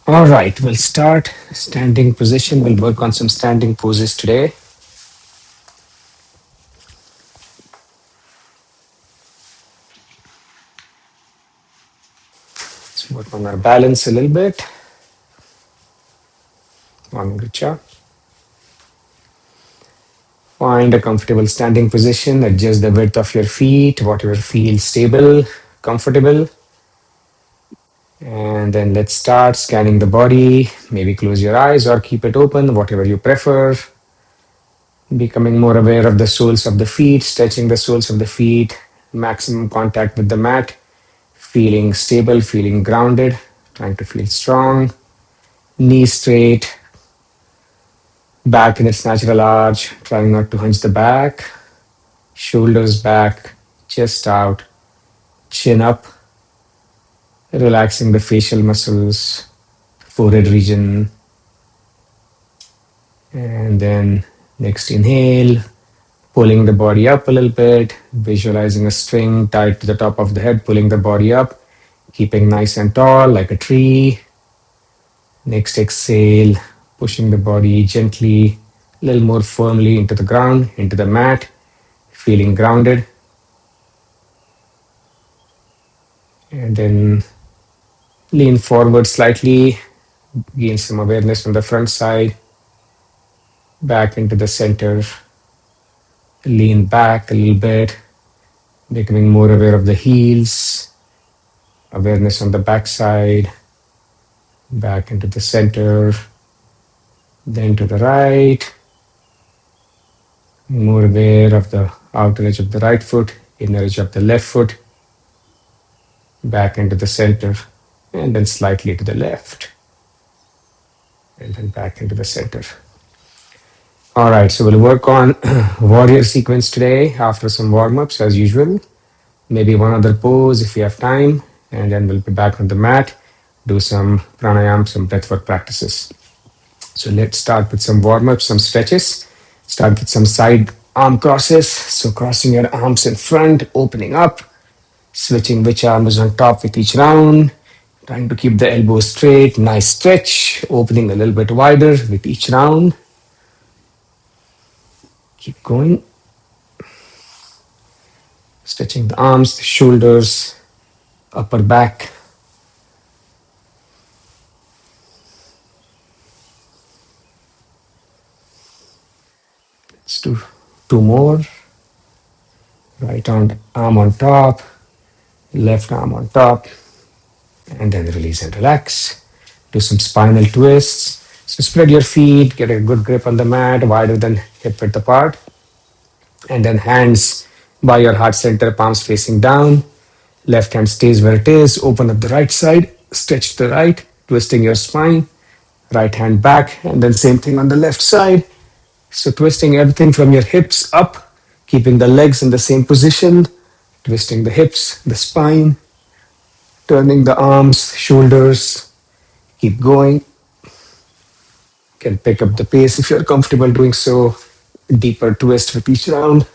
All right, we'll start standing position. We'll work on some standing poses today. Let's work on our balance a little bit. Morning, Richa. Find a comfortable standing position. Adjust the width of your feet, whatever feels stable, comfortable. And then let's start scanning the body. Maybe close your eyes or keep it open, whatever you prefer. Becoming more aware of the soles of the feet, stretching the soles of the feet, maximum contact with the mat, feeling stable, feeling grounded, trying to feel strong. Knees straight, back in its natural arch, trying not to hunch the back, shoulders back, chest out, chin up, relaxing the facial muscles, forehead region. And then next inhale, pulling the body up a little bit, visualizing a string tied to the top of the head, pulling the body up, keeping nice and tall like a tree. Next exhale, pushing the body gently, a little more firmly into the ground, into the mat, feeling grounded. And then lean forward slightly, gain some awareness from the front side, back into the center, lean back a little bit, becoming more aware of the heels, awareness on the back side, back into the center, then to the right, more aware of the outer edge of the right foot, inner edge of the left foot, back into the center, and then slightly to the left, and then back into the center. All right, so we'll work on warrior sequence today after some warm-ups as usual. Maybe one other pose if we have time, and then we'll be back on the mat, do some pranayam, some breathwork practices. So let's start with some warm-ups, some stretches. Start with some side arm crosses. So crossing your arms in front, opening up, switching which arm is on top with each round, trying to keep the elbows straight, nice stretch, opening a little bit wider with each round. Keep going. Stretching the arms, the shoulders, upper back. Let's do two more. Right arm on top, left arm on top, and then release and relax. Do some spinal twists. So spread your feet, get a good grip on the mat, wider than hip width apart. And then hands by your heart center, palms facing down. Left hand stays where it is. Open up the right side, stretch to the right, twisting your spine. Right hand back, and then same thing on the left side. So twisting everything from your hips up, keeping the legs in the same position, twisting the hips, the spine, turning the arms, shoulders. Keep going. Can pick up the pace if you're comfortable doing so. Deeper twist with each round.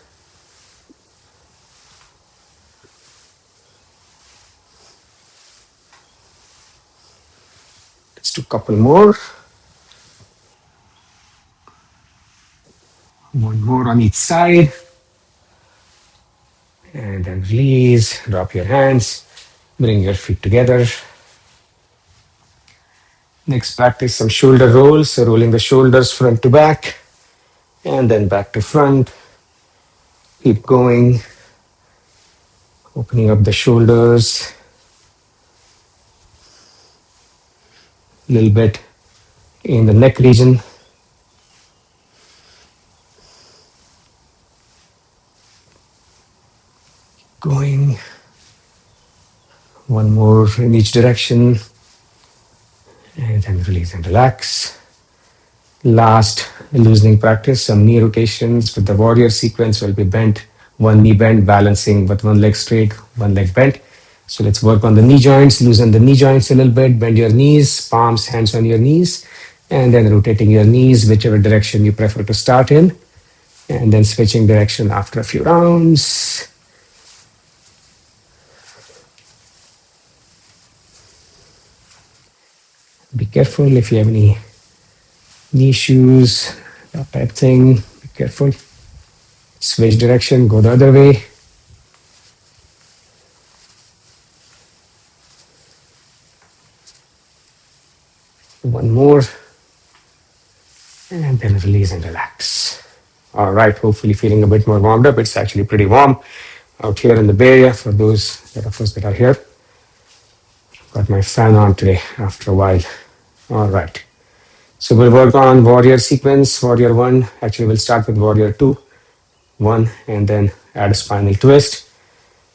Let's do a couple more. One more on each side. And then release. Drop your hands. Bring your feet together. Next, practice some shoulder rolls. So rolling the shoulders front to back. And then back to front. Keep going. Opening up the shoulders. A little bit in the neck region. Going. One more in each direction. And then release and relax. Last loosening practice, some knee rotations with the warrior sequence will be bent, one knee bent, balancing with one leg straight, one leg bent. So let's work on the knee joints, loosen the knee joints a little bit, bend your knees, palms, hands on your knees, and then rotating your knees, whichever direction you prefer to start in, and then switching direction after a few rounds. Be careful if you have any knee issues, that type thing. Be careful. Switch direction, go the other way. One more. And then release and relax. All right, hopefully feeling a bit more warmed up. It's actually pretty warm out here in the Bay Area for those of us that are here. Got my fan on today after a while. All right. So we'll work on warrior sequence, warrior one. Actually, we'll start with warrior two, one, and then add a spinal twist.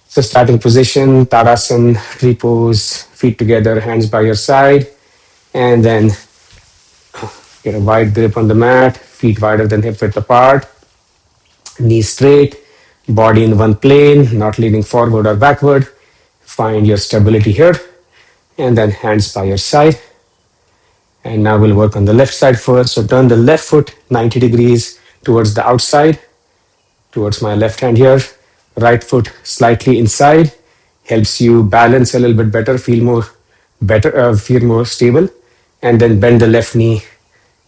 So starting position, Tadasana, tree pose, feet together, hands by your side, and then get a wide grip on the mat, feet wider than hip width apart, knees straight, body in one plane, not leaning forward or backward. Find your stability here, and then hands by your side. And now we'll work on the left side first. So turn the left foot 90 degrees towards the outside, towards my left hand here. Right foot slightly inside, helps you balance a little bit better, feel more stable. And then bend the left knee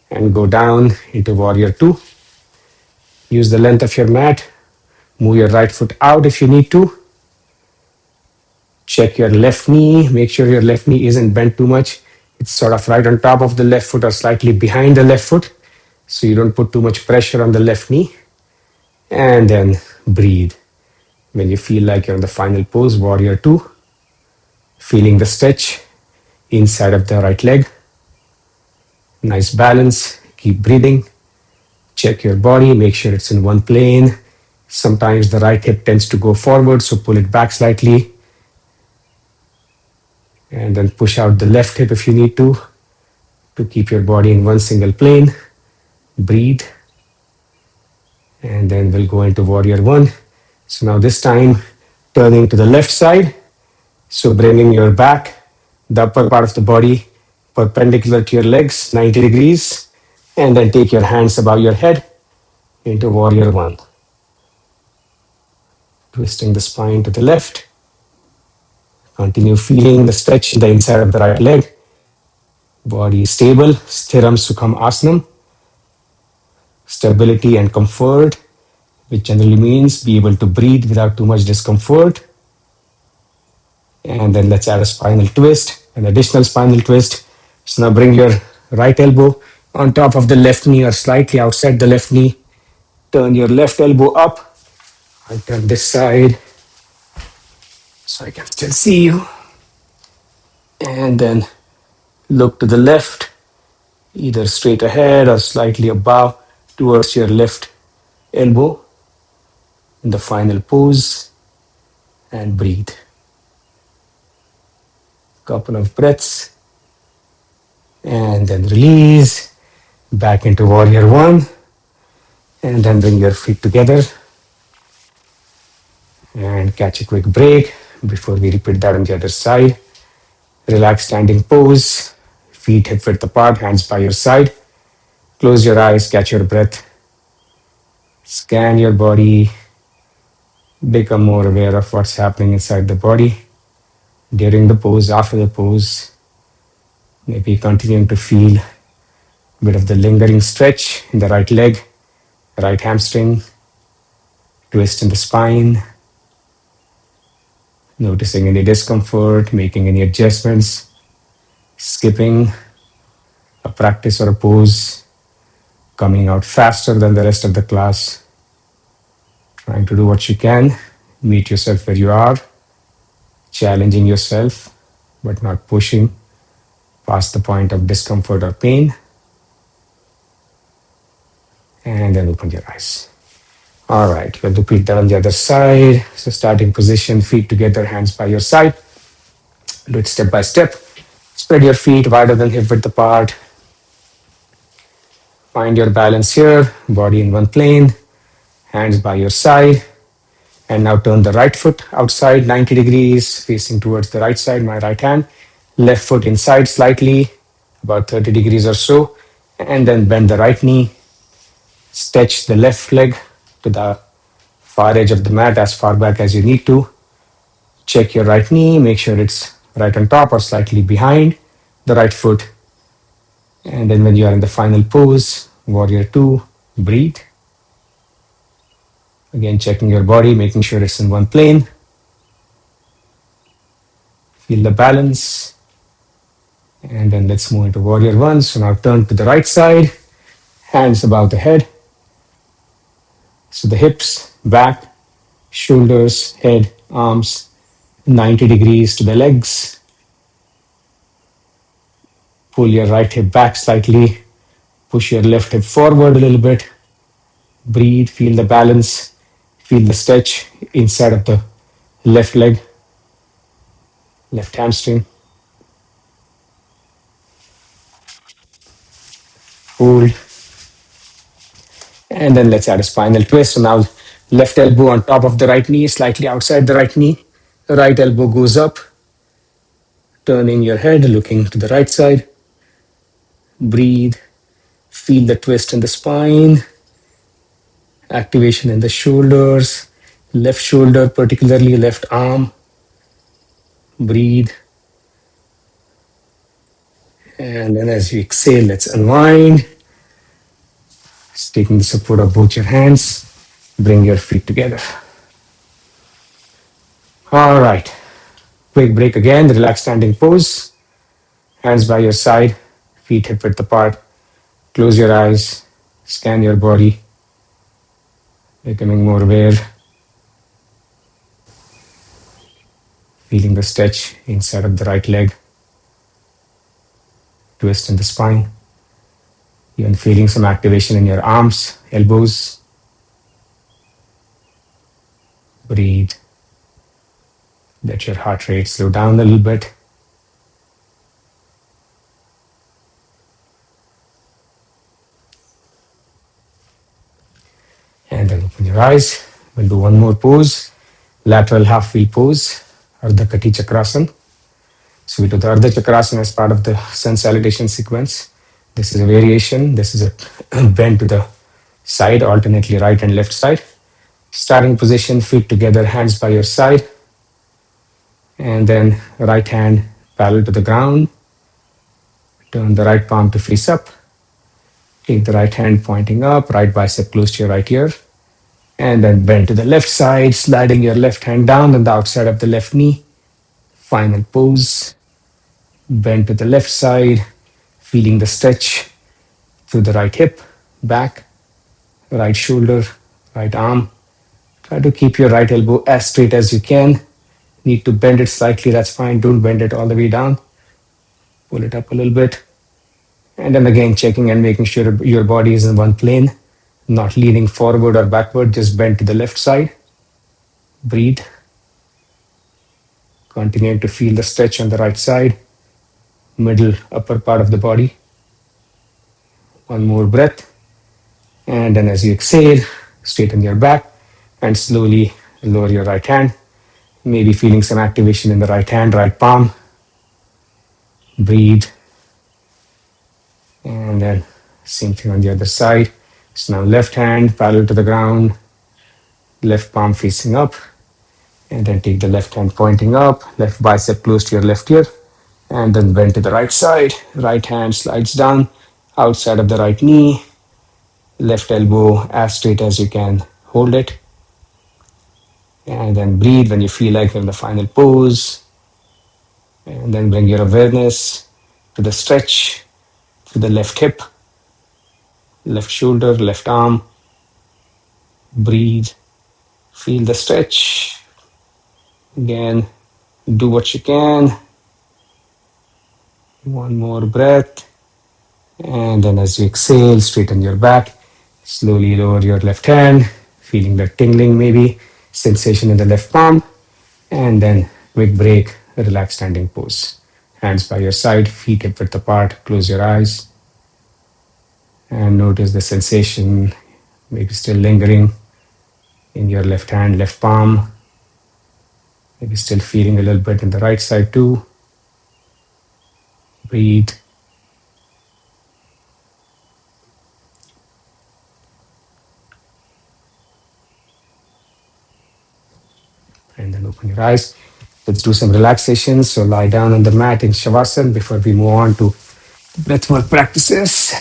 and go down into warrior two. Use the length of your mat. Move your right foot out if you need to. Check your left knee. Make sure your left knee isn't bent too much. It's sort of right on top of the left foot or slightly behind the left foot, so you don't put too much pressure on the left knee. And then breathe. When you feel like you're in the final pose, warrior two, feeling the stretch inside of the right leg. Nice balance. Keep breathing. Check your body. Make sure it's in one plane. Sometimes the right hip tends to go forward, so pull it back slightly. And then push out the left hip if you need to keep your body in one single plane. Breathe. And then we'll go into warrior one. So now this time, turning to the left side. So bringing your back, the upper part of the body, perpendicular to your legs, 90 degrees. And then take your hands above your head into warrior one. Twisting the spine to the left. Continue feeling the stretch in the inside of the right leg. Body is stable, Sthiram Sukham Asanam. Stability and comfort, which generally means be able to breathe without too much discomfort. And then let's add a spinal twist, an additional spinal twist. So now bring your right elbow on top of the left knee or slightly outside the left knee. Turn your left elbow up. I'll turn this side so I can still see you. And then look to the left, either straight ahead or slightly above towards your left elbow in the final pose, and breathe. Couple of breaths and then release back into warrior one, and then bring your feet together and catch a quick break before we repeat that on the other side. Relax standing pose, feet hip width apart, hands by your side. Close your eyes, catch your breath. Scan your body. Become more aware of what's happening inside the body during the pose, after the pose. Maybe continuing to feel a bit of the lingering stretch in the right leg, right hamstring, twist in the spine. Noticing any discomfort, making any adjustments, skipping a practice or a pose, coming out faster than the rest of the class. Trying to do what you can, meet yourself where you are, challenging yourself, but not pushing past the point of discomfort or pain. And then open your eyes. All right, we'll repeat that on the other side. So starting position, feet together, hands by your side. Do it step by step. Spread your feet wider than hip width apart. Find your balance here, body in one plane, hands by your side. And now turn the right foot outside 90 degrees, facing towards the right side, my right hand. Left foot inside slightly, about 30 degrees or so. And then bend the right knee. Stretch the left leg to the far edge of the mat, as far back as you need to. Check your right knee, make sure it's right on top or slightly behind the right foot. And then when you are in the final pose, warrior two, breathe. Again, checking your body, making sure it's in one plane. Feel the balance. And then let's move into warrior one. So now turn to the right side, hands above the head. So the hips, back, shoulders, head, arms, 90 degrees to the legs. Pull your right hip back slightly. Push your left hip forward a little bit. Breathe, feel the balance, feel the stretch inside of the left leg, left hamstring. Hold. And then let's add a spinal twist. So now left elbow on top of the right knee, slightly outside the right knee. The right elbow goes up, turning your head, looking to the right side. Breathe. Feel the twist in the spine, activation in the shoulders, left shoulder, particularly left arm. Breathe. And then as you exhale, let's unwind. Just taking the support of both your hands. Bring your feet together. All right. Quick break again. Relaxed standing pose. Hands by your side, feet hip width apart. Close your eyes. Scan your body. Becoming more aware. Feeling the stretch inside of the right leg. Twist in the spine. Even feeling some activation in your arms, elbows. Breathe. Let your heart rate slow down a little bit. And then open your eyes. We'll do one more pose. Lateral half wheel pose, Ardha Kati Chakrasana. So we do the Ardha Chakrasana as part of the sun salutation sequence. This is a variation. This is a bend to the side, alternately right and left side. Starting position, feet together, hands by your side. And then right hand parallel to the ground. Turn the right palm to face up. Take the right hand pointing up, right bicep close to your right ear. And then bend to the left side, sliding your left hand down on the outside of the left knee. Final pose. Bend to the left side, feeling the stretch through the right hip, back, right shoulder, right arm. Try to keep your right elbow as straight as you can. Need to bend it slightly, that's fine. Don't bend it all the way down. Pull it up a little bit. And then again, checking and making sure your body is in one plane, not leaning forward or backward, just bend to the left side. Breathe. Continuing to feel the stretch on the right side, middle, upper part of the body. One more breath. And then as you exhale, straighten your back and slowly lower your right hand. Maybe feeling some activation in the right hand, right palm. Breathe. And then same thing on the other side. So now left hand parallel to the ground, left palm facing up. And then take the left hand pointing up, left bicep close to your left ear. And then bend to the right side. Right hand slides down, outside of the right knee. Left elbow as straight as you can. Hold it. And then breathe when you feel like you're in the final pose. And then bring your awareness to the stretch, to the left hip, left shoulder, left arm. Breathe. Feel the stretch. Again, do what you can. One more breath. And then as you exhale, straighten your back. Slowly lower your left hand, feeling the tingling maybe, sensation in the left palm. And then quick break, relaxed standing pose. Hands by your side, feet hip width apart, close your eyes. And notice the sensation, maybe still lingering in your left hand, left palm. Maybe still feeling a little bit in the right side too. Breathe. And then open your eyes. Let's do some relaxation. So lie down on the mat in Shavasana before we move on to Breathwork practices.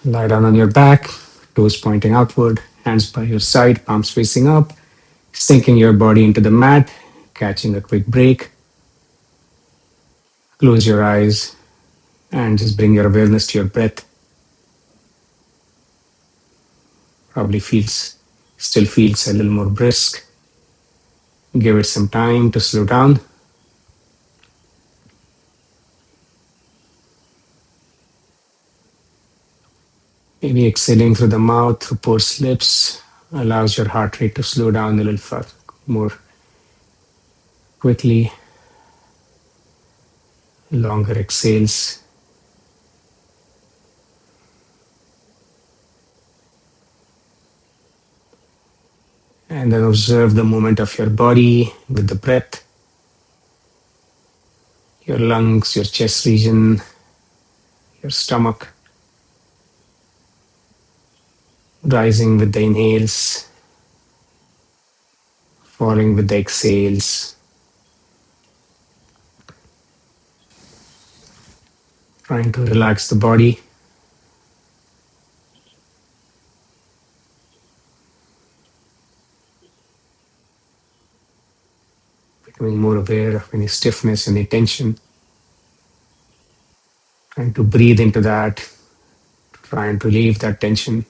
Lie down on your back, toes pointing outward, hands by your side, palms facing up, sinking your body into the mat, catching a quick break. Close your eyes and just bring your awareness to your breath. Probably still feels a little more brisk. Give it some time to slow down. Maybe exhaling through the mouth, through pursed lips, allows your heart rate to slow down a little more quickly. Longer exhales. And then observe the movement of your body with the breath, your lungs, your chest region, your stomach, rising with the inhales, falling with the exhales. Trying to relax the body. Becoming more aware of any stiffness, any tension. Trying to breathe into that, try and relieve that tension.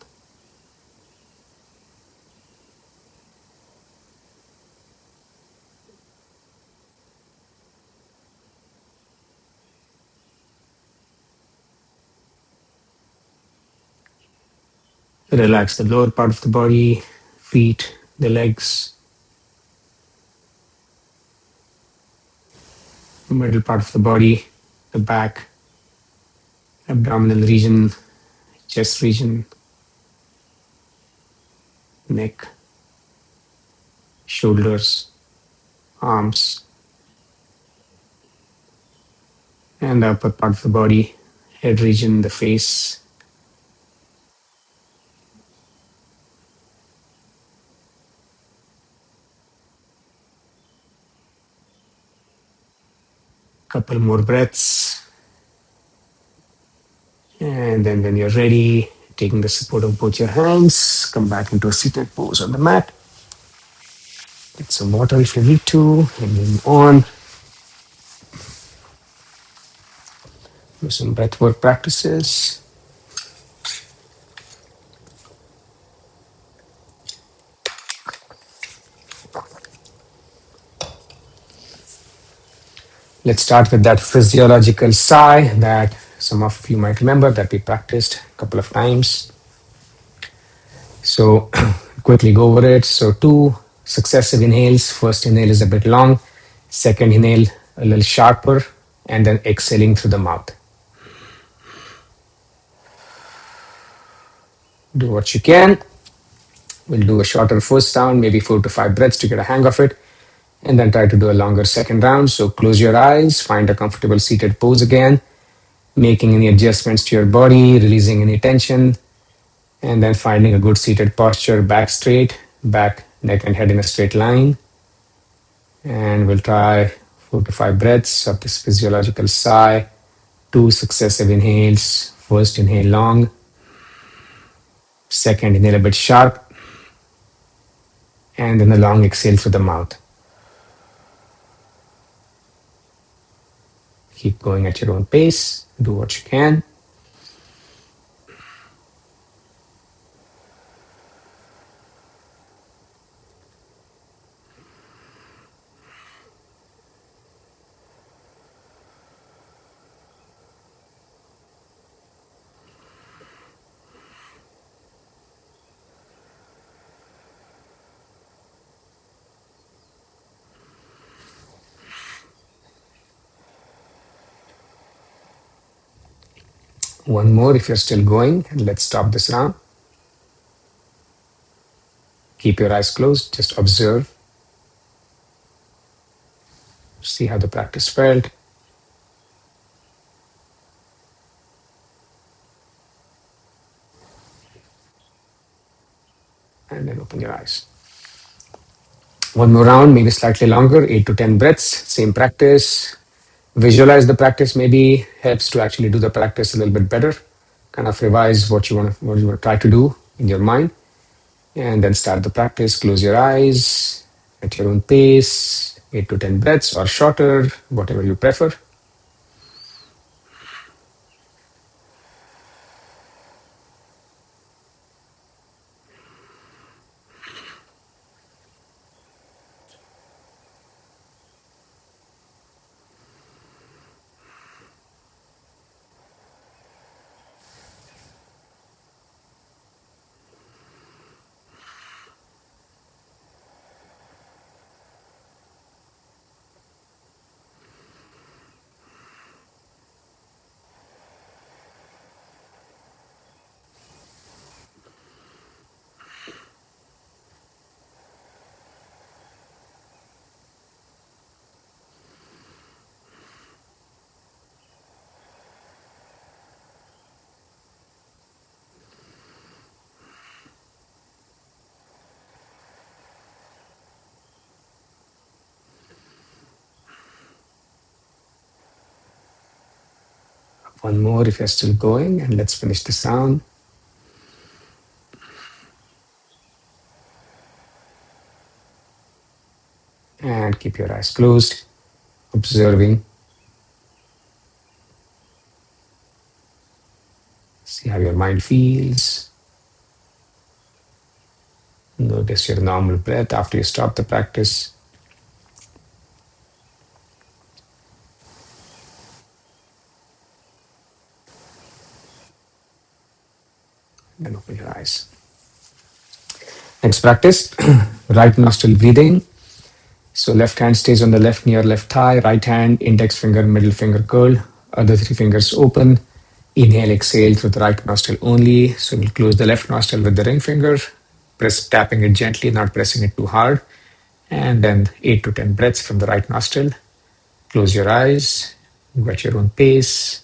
Relax the lower part of the body, feet, the legs, middle part of the body, the back, abdominal region, chest region, neck, shoulders, arms, and the upper part of the body, head region, the face. Couple more breaths. And then when you're ready, taking the support of both your hands, come back into a seated pose on the mat. Get some water if you need to, and move on. Do some breathwork practices. Let's start with that physiological sigh that some of you might remember that we practiced a couple of times. So quickly go over it. So two successive inhales. First inhale is a bit long. Second inhale a little sharper, and then exhaling through the mouth. Do what you can. We'll do a shorter first round, maybe 4 to 5 breaths to get a hang of it, and then try to do a longer second round. So close your eyes, find a comfortable seated pose again, making any adjustments to your body, releasing any tension, and then finding a good seated posture, back straight, back, neck, and head in a straight line. And we'll try 4 to 5 breaths of this physiological sigh, two successive inhales. First inhale long, second inhale a bit sharp, and then a long exhale through the mouth. Keep going at your own pace. Do what you can. One more if you're still going, and let's stop this round. Keep your eyes closed, just observe. See how the practice felt. And then open your eyes. One more round, maybe slightly longer, 8 to 10 breaths, same practice. Visualize the practice, maybe helps to actually do the practice a little bit better. Kind of revise what you want to try to do in your mind, and then start the practice. Close your eyes at your own pace, 8 to 10 breaths or shorter, whatever you prefer. One more if you're still going, and let's finish the sound. And keep your eyes closed, observing. See how your mind feels. Notice your normal breath after you stop the practice. Then open your eyes. Next practice, right nostril breathing. So left hand stays on the left knee or left thigh, right hand, index finger, middle finger curled, other three fingers open. Inhale, exhale through the right nostril only. So we'll close the left nostril with the ring finger, tapping it gently, not pressing it too hard. And then 8 to 10 breaths from the right nostril. Close your eyes, go at your own pace.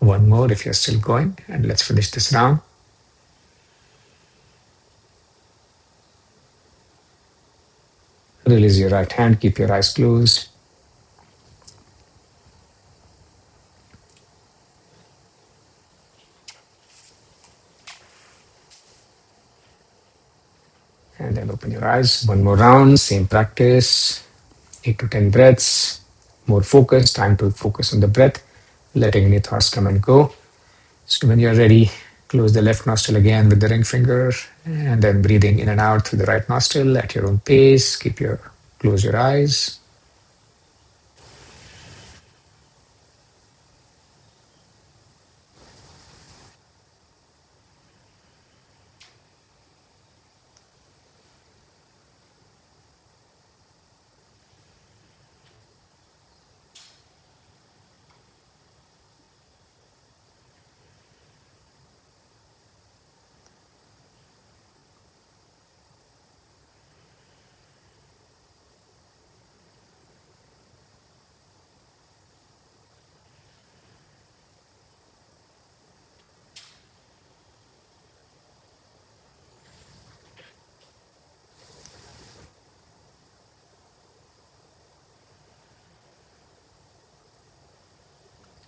One more if you're still going, and let's finish this round. Release your right hand, keep your eyes closed. And then open your eyes. One more round, same practice. 8 to 10 breaths. More focus, time to focus on the breath, letting any thoughts come and go. So when you're ready, close the left nostril again with the ring finger, and then breathing in and out through the right nostril at your own pace. Close your eyes.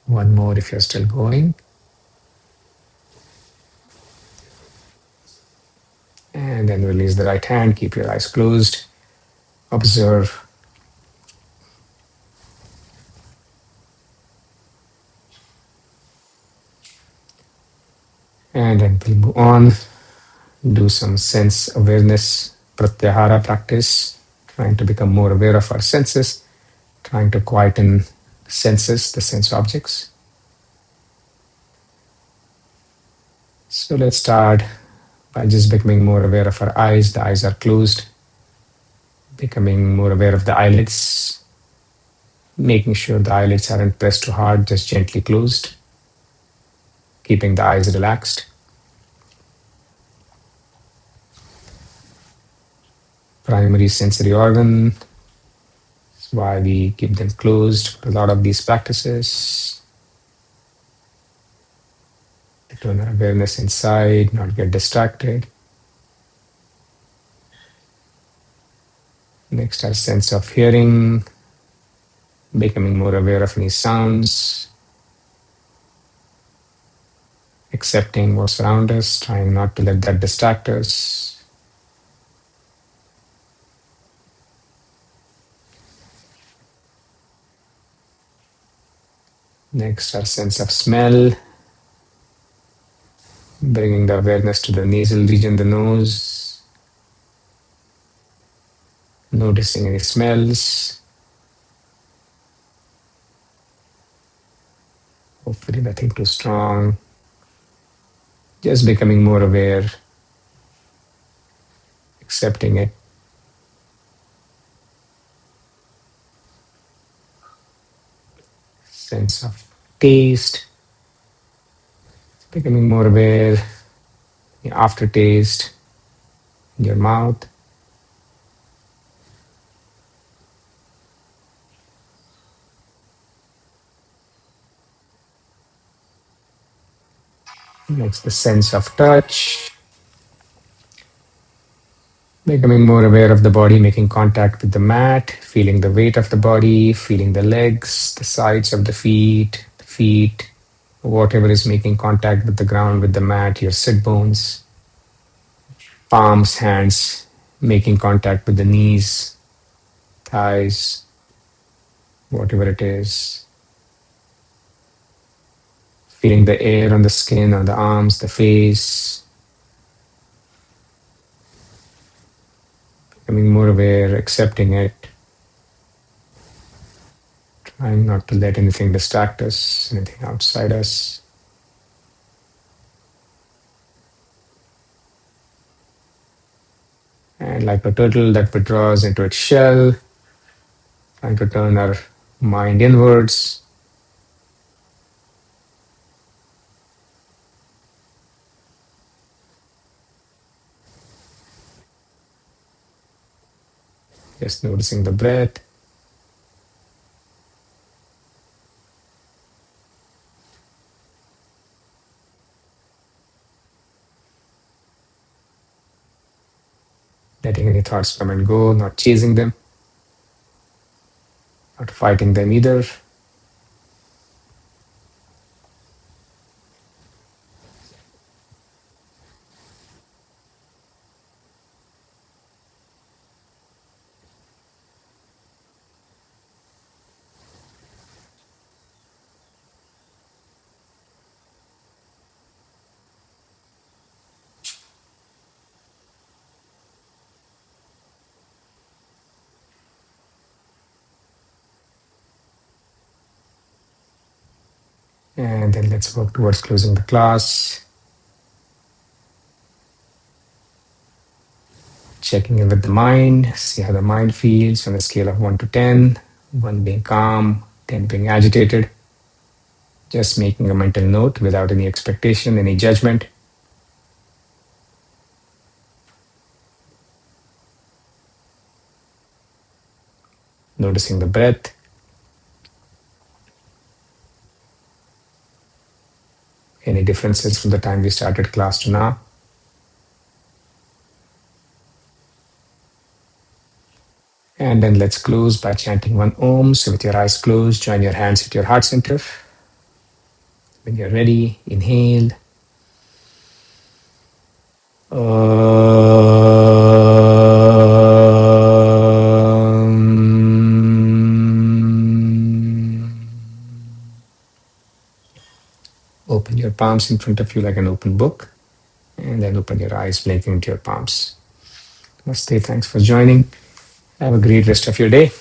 One more if you're still going. And then release the right hand, keep your eyes closed. Observe. And then we'll move on. Do some sense awareness pratyahara practice. trying to become more aware of our senses, trying to quieten senses, the sense objects. So let's start by just becoming more aware of our eyes. The eyes are closed, becoming more aware of the eyelids, making sure the eyelids aren't pressed too hard, just gently closed, keeping the eyes relaxed. Primary sensory organ, that's why we keep them closed for a lot of these practices. To turn our awareness inside, not get distracted. Next, our sense of hearing, becoming more aware of any sounds, accepting what's around us, trying not to let that distract us. Next, our sense of smell, bringing the awareness to the nasal region, the nose, noticing any smells. Hopefully nothing too strong. Just becoming more aware, accepting it. Sense of taste, becoming more aware, the aftertaste in your mouth. Next, the sense of touch, becoming more aware of the body, making contact with the mat, feeling the weight of the body, feeling the legs, the sides of the feet, whatever is making contact with the ground, with the mat, your sit bones, palms, hands, making contact with the knees, thighs, whatever it is. Feeling the air on the skin, on the arms, the face. Becoming more aware, accepting it. Trying not to let anything distract us, anything outside us. And like a turtle that withdraws into its shell, trying to turn our mind inwards. Just noticing the breath. Letting any thoughts come and go, not chasing them, not fighting them either. And then let's work towards closing the class. Checking in with the mind, see how the mind feels on a scale of 1 to 10, 1 being calm, 10 being agitated. Just making a mental note without any expectation, any judgment. Noticing the breath. Any differences from the time we started class to now? And then let's close by chanting one Om. So with your eyes closed, join your hands at your heart center. When you're ready, inhale. Open your palms in front of you like an open book. And then open your eyes, blinking into your palms. Namaste, thanks for joining. Have a great rest of your day.